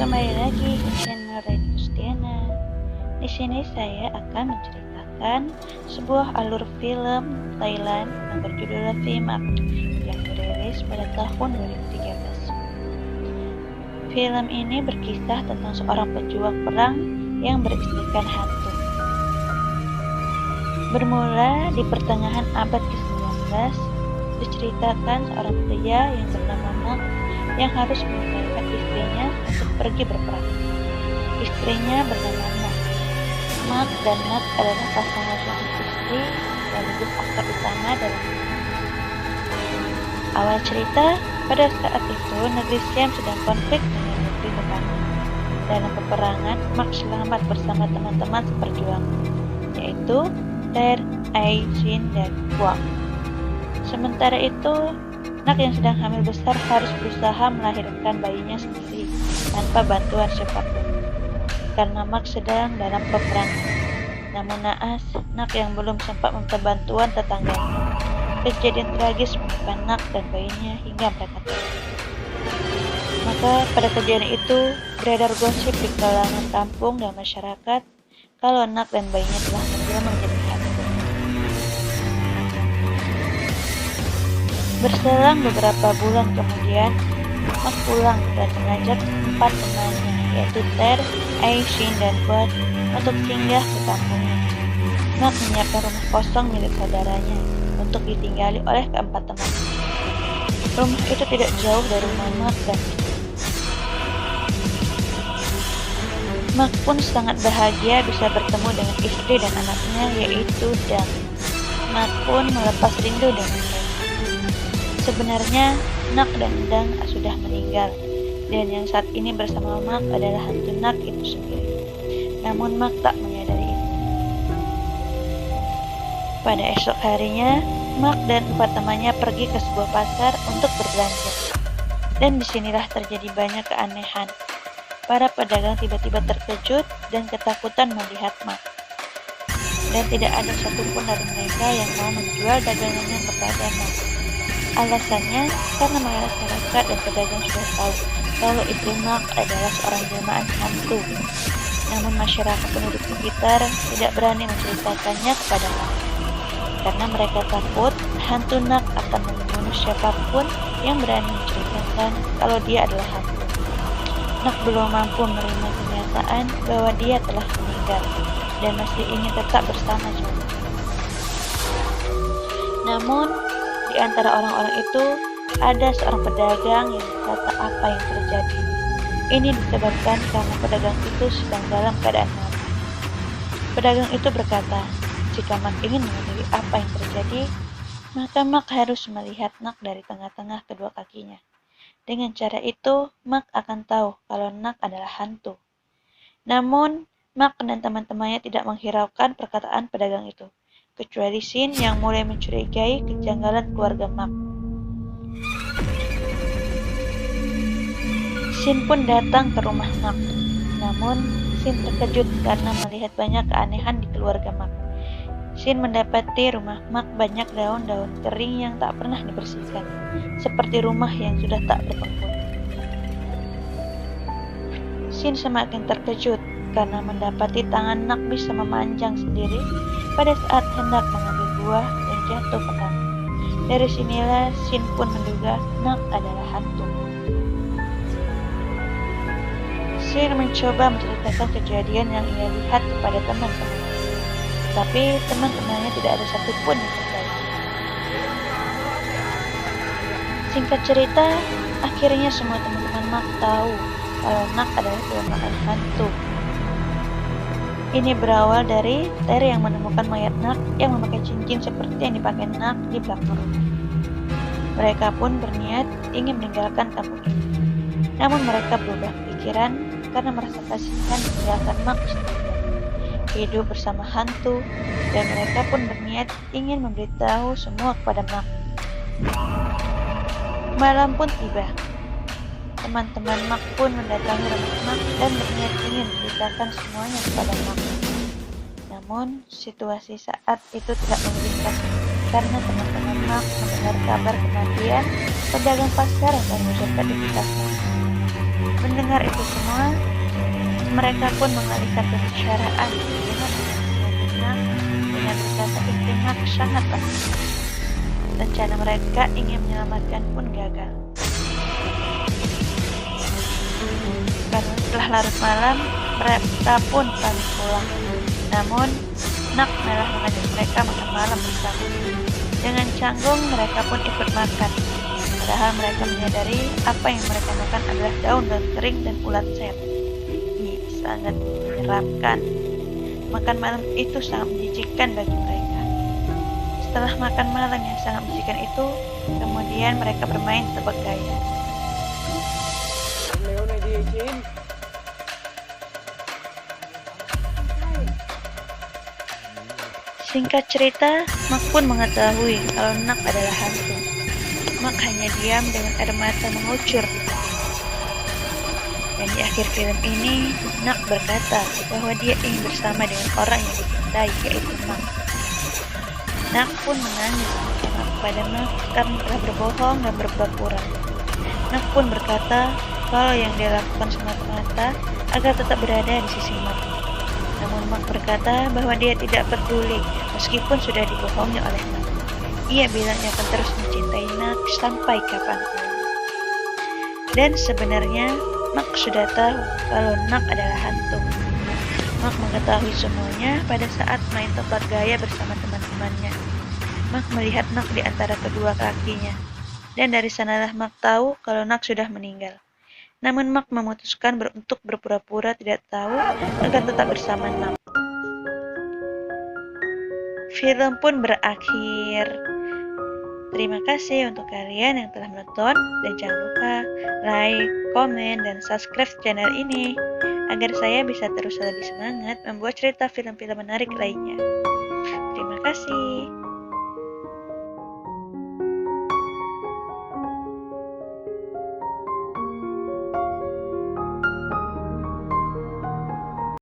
Kembali lagi di channel Reni Kustiana. Di sini saya akan menceritakan sebuah alur film Thailand yang berjudul Vimak yang dirilis pada tahun 2013. Film ini berkisah tentang seorang pejuang perang yang beristrikan hantu. Bermula di pertengahan abad ke-19, diceritakan seorang pria yang bernama Mak yang harus meninggalkan istrinya untuk pergi berperang. Istrinya bernama Nak. Mak dan Nak adalah pasangan suami istri sekaligus aktor utama dalam film. Awal cerita, pada saat itu negeri Siam sedang konflik dengan negeri tetangga. Dalam peperangan, Mak selamat bersama teman-teman seperjuangan, yaitu Ter, Ai, Jin, dan Wang. Sementara itu, Nak yang sedang hamil besar harus berusaha melahirkan bayinya sendiri tanpa bantuan siapapun, karena Mak sedang dalam peperangan. Namun naas, Nak yang belum sempat meminta bantuan tetangganya. Kejadian tragis menimpa Nak dan bayinya hingga mereka tewas. Maka pada kejadian itu, beredar gosip di kalangan kampung dan masyarakat kalau Nak dan bayinya telah menjelma menjadi hantu. Berselang beberapa bulan kemudian, Mak pulang dan mengajak 4 temannya, yaitu Ter, Ai, Shin, dan Bot, untuk singgah ke kampungnya. Mak menyiapkan rumah kosong milik saudaranya untuk ditinggali oleh keempat temannya. Rumah itu tidak jauh dari rumah Mak dan istri. Mak pun sangat bahagia bisa bertemu dengan istri dan anaknya, yaitu Dang. Mak pun melepas rindu dengan mereka. Sebenarnya, Nak dan Dang sudah meninggal, dan yang saat ini bersama Mak adalah hantu Nak itu sendiri. Namun Mak tak menyadari itu. Pada esok harinya, Mak dan 4 temannya pergi ke sebuah pasar untuk berbelanja. Dan disinilah terjadi banyak keanehan. Para pedagang tiba-tiba terkejut dan ketakutan melihat Mak. Dan tidak ada satupun dari mereka yang mau menjual dagangannya kepada Mak. Alasannya karena masyarakat dan pedagang sudah tahu kalau istri Mak adalah seorang jelmaan hantu. Namun masyarakat penduduk sekitar tidak berani menceritakannya kepada Mak, karena mereka takut hantu Nak akan membunuh siapapun yang berani menceritakan kalau dia adalah hantu. Nak belum mampu menerima kenyataan bahwa dia telah meninggal dan masih ingin tetap bersama suaminya. Namun di antara orang-orang itu, ada seorang pedagang yang berkata apa yang terjadi. Ini disebabkan karena pedagang itu sedang dalam keadaan mati. Pedagang itu berkata, jika Mak ingin mengetahui apa yang terjadi, maka Mak harus melihat Nak dari tengah-tengah kedua kakinya. Dengan cara itu, Mak akan tahu kalau Nak adalah hantu. Namun, Mak dan teman-temannya tidak menghiraukan perkataan pedagang itu, kecuali Shin yang mulai mencurigai kejanggalan keluarga Mak. Shin pun datang ke rumah Mak. Namun, Shin terkejut karena melihat banyak keanehan di keluarga Mak. Shin mendapati rumah Mak banyak daun-daun kering yang tak pernah dibersihkan, seperti rumah yang sudah tak berpenghuni. Shin semakin terkejut karena mendapati tangan Nak bisa memanjang sendiri pada saat hendak mengambil buah dan jatuh ke tangan. Dari sinilah Shin pun menduga Nak adalah hantu. Shin mencoba menceritakan kejadian yang ia lihat kepada teman-teman, tapi teman-temannya tidak ada satupun yang percaya. Singkat cerita, akhirnya semua teman-teman Mak tahu kalau Nak adalah jelmaan hantu. Ini berawal dari Ter yang menemukan mayat Nak yang memakai cincin seperti yang dipakai Nak di belakang rumah. Mereka pun berniat ingin meninggalkan kampung ini. Namun mereka berubah pikiran karena merasa kasihan meninggalkan Mak sendirian, hidup bersama hantu, dan mereka pun berniat ingin memberitahu semua kepada Mak. Malam pun tiba. Teman-teman Mak pun mendatangi rumah Mak dan berniat ingin menceritakan semuanya kepada Mak. Namun, situasi saat itu tidak memungkinkan karena teman-teman Mak mendengar kabar kematian pedagang pasar yang mengucapkan identitas Mak. Mendengar Mendengar itu semua, mereka pun mengalihkan pembicaraan dengan berkata istri Nak sangat baik. Rencana mereka ingin menyelamatkan pun gagal. Karena setelah larut malam, mereka pun pamit pulang. Namun, Nak malah mengajak mereka makan malam bersama. Dengan canggung, mereka pun ikut makan. Padahal mereka menyadari apa yang mereka makan adalah daun-daun kering dan ulat set. Sangat menyeramkan. Makan malam itu sangat menjijikkan bagi mereka. Setelah makan malam yang sangat menjijikkan itu, kemudian mereka bermain tebak gaya. Singkat cerita, Mak pun mengetahui kalau Nak adalah hantu. Mak hanya diam dengan air mata mengucur. Dan di akhir film ini, Nak berkata bahwa dia ingin bersama dengan orang yang dicintai, yaitu Mak. Nak pun menangis kepada Mak karena telah berbohong dan berpura-pura. Nak pun berkata kalau yang dia lakukan semata-mata agar tetap berada di sisi Mak. Namun Mak berkata bahwa dia tidak peduli meskipun sudah dibohongi oleh Nak. Ia bilang dia akan terus mencintai Nak sampai kapanpun. Dan sebenarnya Mak sudah tahu kalau Nak adalah hantu. Mak mengetahui semuanya pada saat main tebak gaya bersama teman-temannya. Mak melihat Nak di antara kedua kakinya. Dan dari sanalah Mak tahu kalau Nak sudah meninggal. Namun Mak memutuskan untuk berpura-pura tidak tahu agar tetap bersama Nak. Film pun berakhir. Terima kasih untuk kalian yang telah menonton dan jangan lupa like, komen, dan subscribe channel ini agar saya bisa terus lebih semangat membuat cerita film-film menarik lainnya. Terima kasih.